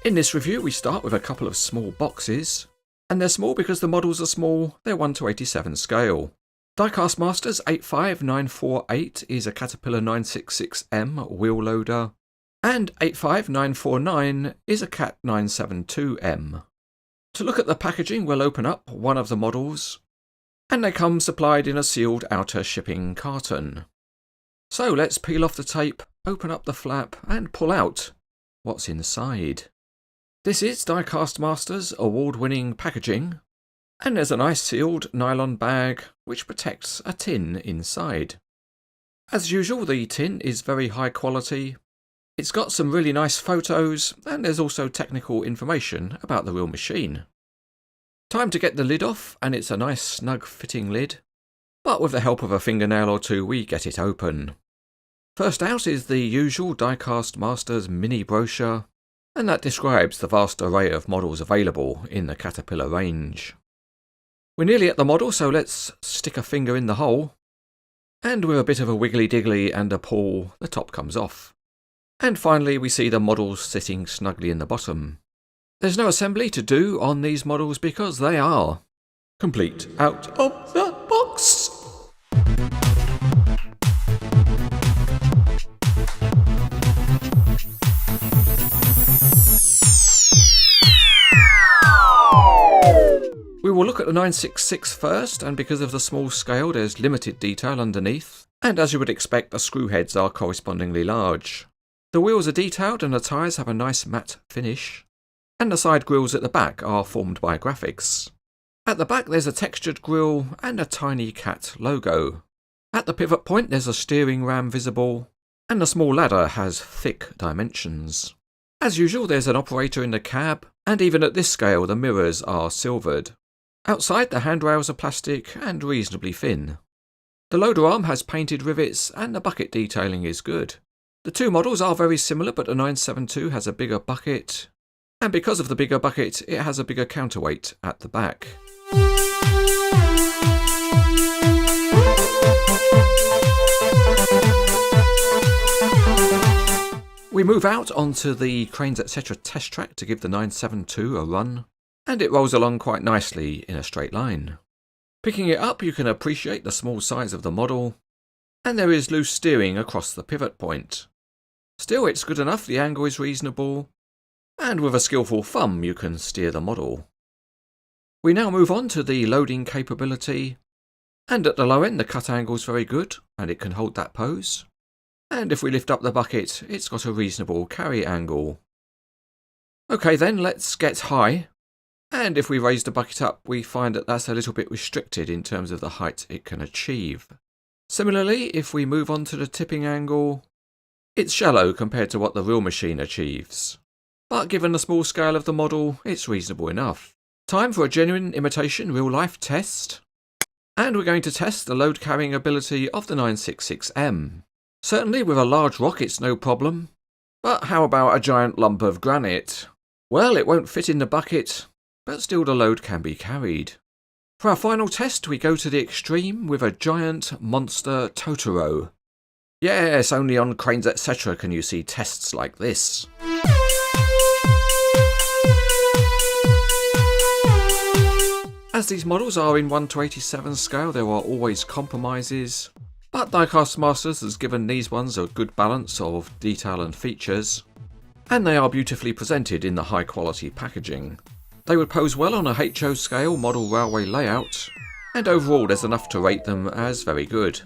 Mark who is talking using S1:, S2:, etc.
S1: In this review we start with a couple of small boxes, and they're small because the models are small, they're 1:87 scale. Diecast Masters 85948 is a Caterpillar 966M wheel loader, and 85949 is a Cat 972M. To look at the packaging, we'll open up one of the models, and they come supplied in a sealed outer shipping carton. So let's peel off the tape, open up the flap, and pull out what's inside. This is Diecast Masters' award-winning packaging, and there's a nice sealed nylon bag which protects a tin inside. As usual, the tin is very high quality. It's got some really nice photos, and there's also technical information about the real machine. Time to get the lid off, and it's a nice snug fitting lid, but with the help of a fingernail or two we get it open. First out is the usual Diecast Masters mini brochure, and that describes the vast array of models available in the Caterpillar range. We're nearly at the model, so let's stick a finger in the hole, and with a bit of a wiggly diggly and a pull, the top comes off. And finally we see the models sitting snugly in the bottom. There's no assembly to do on these models because they are complete out of the box. We will look at the 966 first, and because of the small scale there's limited detail underneath, and as you would expect the screw heads are correspondingly large. The wheels are detailed and the tyres have a nice matte finish, and the side grills at the back are formed by graphics. At the back there's a textured grille and a tiny cat logo. At the pivot point there's a steering ram visible, and the small ladder has thick dimensions. As usual there's an operator in the cab, and even at this scale the mirrors are silvered. Outside the handrails are plastic and reasonably thin. The loader arm has painted rivets and the bucket detailing is good. The two models are very similar, but the 972 has a bigger bucket, and because of the bigger bucket it has a bigger counterweight at the back. We move out onto the Cranes Etc. test track to give the 972 a run, and it rolls along quite nicely in a straight line. Picking it up you can appreciate the small size of the model, and there is loose steering across the pivot point. Still, it's good enough, the angle is reasonable, and with a skillful thumb you can steer the model. We now move on to the loading capability, and at the low end the cut angle is very good and it can hold that pose, and if we lift up the bucket it's got a reasonable carry angle. Okay then, let's get high. And if we raise the bucket up, we find that that's a little bit restricted in terms of the height it can achieve. Similarly, if we move on to the tipping angle, it's shallow compared to what the real machine achieves. But given the small scale of the model, it's reasonable enough. Time for a genuine imitation real-life test. And we're going to test the load carrying ability of the 966M. Certainly with a large rock it's no problem, but how about a giant lump of granite? Well, it won't fit in the bucket, but still the load can be carried. For our final test we go to the extreme with a giant monster Totoro. Yes, only on Cranes Etc. can you see tests like this. As these models are in 1:87 scale there are always compromises, but Diecast Masters has given these ones a good balance of detail and features, and they are beautifully presented in the high quality packaging. They would pose well on a HO scale model railway layout, and overall there's enough to rate them as very good.